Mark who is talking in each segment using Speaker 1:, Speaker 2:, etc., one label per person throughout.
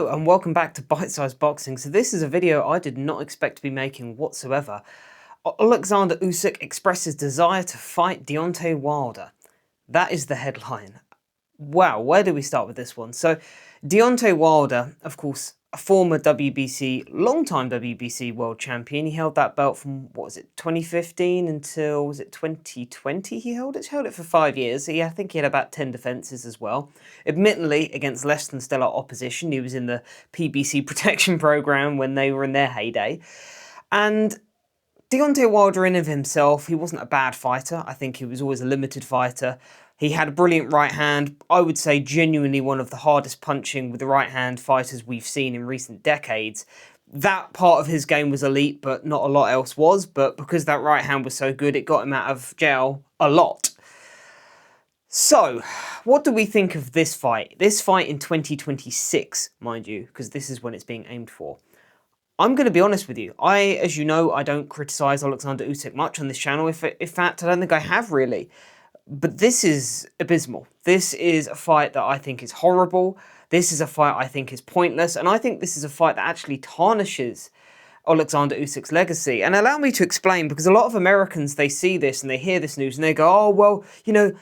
Speaker 1: Hello and welcome back to Bitesize Boxing. So this is a video I did not expect to be making whatsoever. Oleksandr Usyk expresses desire to fight Deontay Wilder. That is the headline. Wow, where do we start with this one? So Deontay Wilder, of course, a former long-time WBC world champion. He held that belt from, 2015 until, was it 2020 he held it? He held it for 5 years. I think he had about 10 defences as well. Admittedly, against less than stellar opposition. He was in the PBC protection programme when they were in their heyday. And Deontay Wilder in of himself, he wasn't a bad fighter. I think he was always a limited fighter. He had a brilliant right hand. I would say genuinely one of the hardest punching with the right hand fighters we've seen in recent decades. That part of his game was elite, but not a lot else was. But because that right hand was so good, it got him out of jail a lot. So, what do we think of this fight? This fight in 2026, mind you, because this is when it's being aimed for. I'm going to be honest with you. As you know, I don't criticise Oleksandr Usyk much on this channel. In fact, I don't think I have really. But this is abysmal. This is a fight that I think is horrible. This is a fight I think is pointless. And I think this is a fight that actually tarnishes Oleksandr Usyk's legacy. And allow me to explain, because a lot of Americans, they see this and they hear this news and they go, oh, well, you know,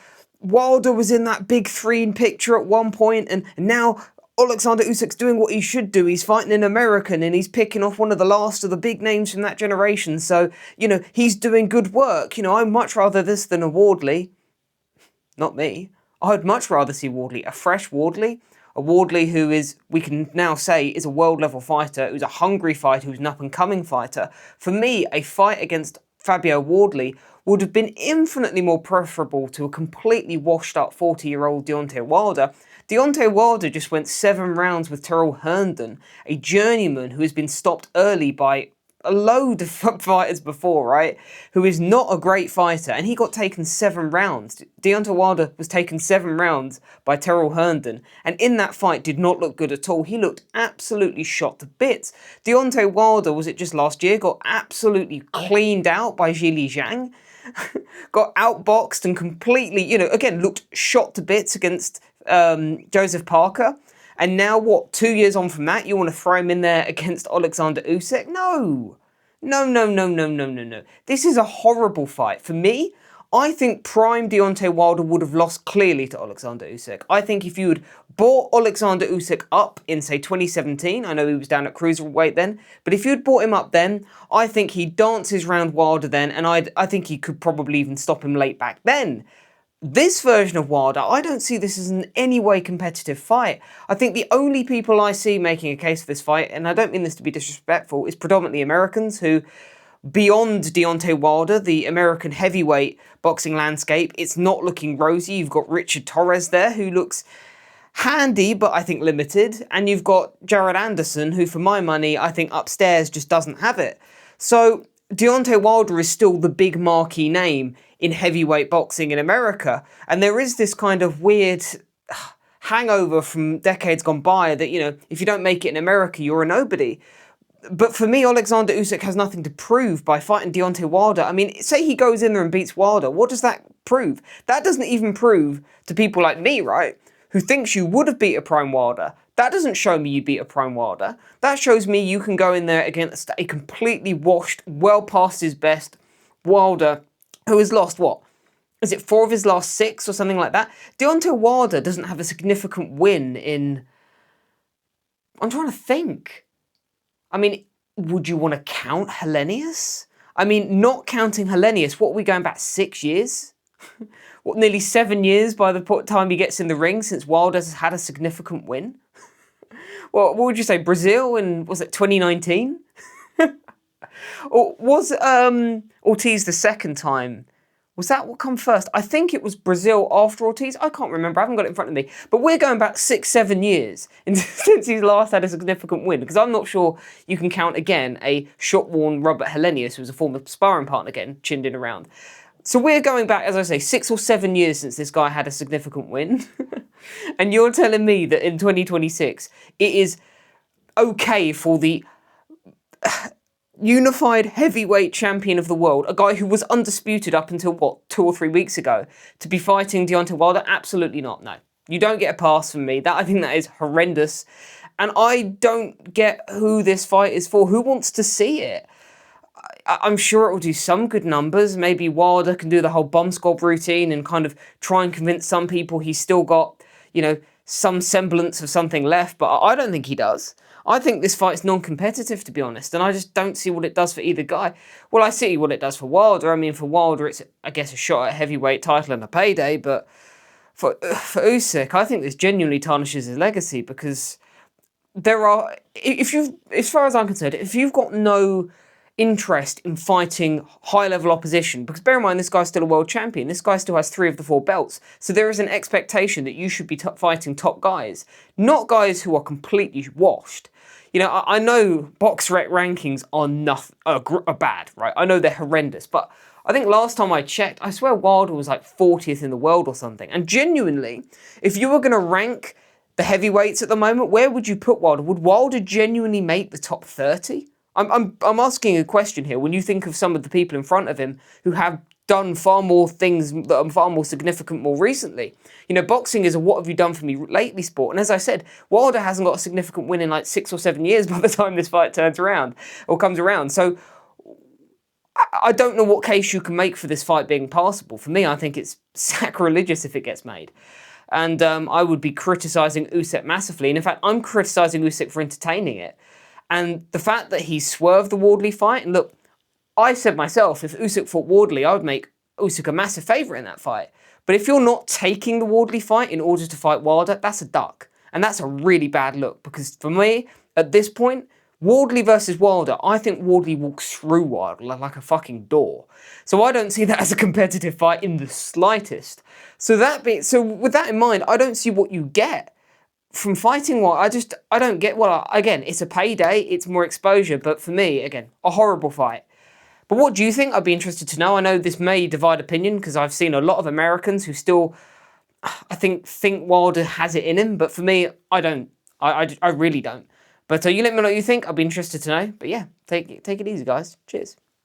Speaker 1: Wilder was in that big three picture at one point and now Oleksandr Usyk's doing what he should do. He's fighting an American and he's picking off one of the last of the big names from that generation. So, you know, he's doing good work. You know, I'd much rather this than a Wardley. Not me. I'd much rather see Wardley, a fresh Wardley, a Wardley who is, we can now say, is a world-level fighter, who's a hungry fighter, who's an up-and-coming fighter. For me, a fight against Fabio Wardley would have been infinitely more preferable to a completely washed-up 40-year-old Deontay Wilder. Deontay Wilder just went 7 rounds with Terrell Herndon, a journeyman who has been stopped early by a load of fighters before, right? Who is not a great fighter, and he got taken 7 rounds. Deontay Wilder was taken 7 rounds by Terrell Herndon, and in that fight did not look good at all. He looked absolutely shot to bits. Deontay Wilder, was it just last year, got absolutely cleaned out by Zhili Zhang, got outboxed and completely, you know, again, looked shot to bits against Joseph Parker. And now, 2 years on from that, you want to throw him in there against Oleksandr Usyk? No. No. This is a horrible fight. For me, I think prime Deontay Wilder would have lost clearly to Oleksandr Usyk. I think if you had brought Oleksandr Usyk up in, say, 2017, I know he was down at cruiserweight then, but if you'd brought him up then, I think he dances round Wilder then, and I think he could probably even stop him late back then. This version of Wilder, I don't see this as in any way competitive fight. I think the only people I see making a case for this fight, and I don't mean this to be disrespectful, is predominantly Americans who, beyond Deontay Wilder, the American heavyweight boxing landscape, it's not looking rosy. You've got Richard Torres there, who looks handy, but I think limited. And you've got Jared Anderson, who, for my money, I think upstairs just doesn't have it. So Deontay Wilder is still the big marquee name in heavyweight boxing in America. And there is this kind of weird hangover from decades gone by that, you know, if you don't make it in America, you're a nobody. But for me, Oleksandr Usyk has nothing to prove by fighting Deontay Wilder. I mean, say he goes in there and beats Wilder. What does that prove? That doesn't even prove to people like me, right, who thinks you would have beat a prime Wilder. That doesn't show me you beat a prime Wilder. That shows me you can go in there against a completely washed, well past his best Wilder, who has lost, is it 4 of his last 6 or something like that? Deontay Wilder doesn't have a significant win in, I'm trying to think. I mean, would you want to count Helenius? I mean, not counting Helenius, what are we going back, 6 years? Nearly 7 years by the time he gets in the ring since Wilder has had a significant win? Well, what would you say, Brazil in, was it 2019? Or was Ortiz the second time? Was that what come first? I think it was Brazil after Ortiz. I can't remember. I haven't got it in front of me. But we're going back 6-7 years since he's last had a significant win. Because I'm not sure you can count again a shopworn Robert Helenius, who was a former sparring partner, again, chinned in around. So we're going back, as I say, 6 or 7 years since this guy had a significant win. And you're telling me that in 2026, it is okay for the unified heavyweight champion of the world, a guy who was undisputed up until, 2 or 3 weeks ago, to be fighting Deontay Wilder? Absolutely not, no. You don't get a pass from me. I think that is horrendous. And I don't get who this fight is for. Who wants to see it? I'm sure it will do some good numbers. Maybe Wilder can do the whole bomb squad routine and kind of try and convince some people he's still got, some semblance of something left. But I don't think he does. I think this fight's non-competitive, to be honest, and I just don't see what it does for either guy. Well, I see what it does for Wilder. I mean, for Wilder, it's, I guess, a shot at heavyweight title and a payday, but for Usyk, I think this genuinely tarnishes his legacy, because as far as I'm concerned, if you've got no interest in fighting high-level opposition, because bear in mind, this guy's still a world champion, this guy still has 3 of the 4 belts, so there is an expectation that you should be fighting top guys, not guys who are completely washed. I know BoxRec rankings are bad, right? I know they're horrendous, but I think last time I checked, I swear Wilder was like 40th in the world or something. And genuinely, if you were going to rank the heavyweights at the moment, where would you put Wilder? Would Wilder genuinely make the top 30? I'm asking a question here. When you think of some of the people in front of him who have done far more things that are far more significant more recently. Boxing is a what have you done for me lately sport. And as I said, Wilder hasn't got a significant win in like 6 or 7 years by the time this fight turns around or comes around. So I don't know what case you can make for this fight being passable. For me, I think it's sacrilegious if it gets made. And I would be criticising Usyk massively. And in fact, I'm criticising Usyk for entertaining it. And the fact that he swerved the Wardley fight, and look, I said myself, if Usyk fought Wardley, I would make Usyk a massive favourite in that fight. But if you're not taking the Wardley fight in order to fight Wilder, that's a duck. And that's a really bad look, because for me, at this point, Wardley versus Wilder, I think Wardley walks through Wilder like a fucking door. So I don't see that as a competitive fight in the slightest. So with that in mind, I don't see what you get from fighting Wilder. I don't get, well, again, it's a payday, it's more exposure, but for me, again, a horrible fight. But what do you think? I'd be interested to know. I know this may divide opinion, because I've seen a lot of Americans who still, I think Wilder has it in him, but for me, I don't. I really don't. But you let me know what you think. I'd be interested to know. But yeah, take it easy, guys. Cheers.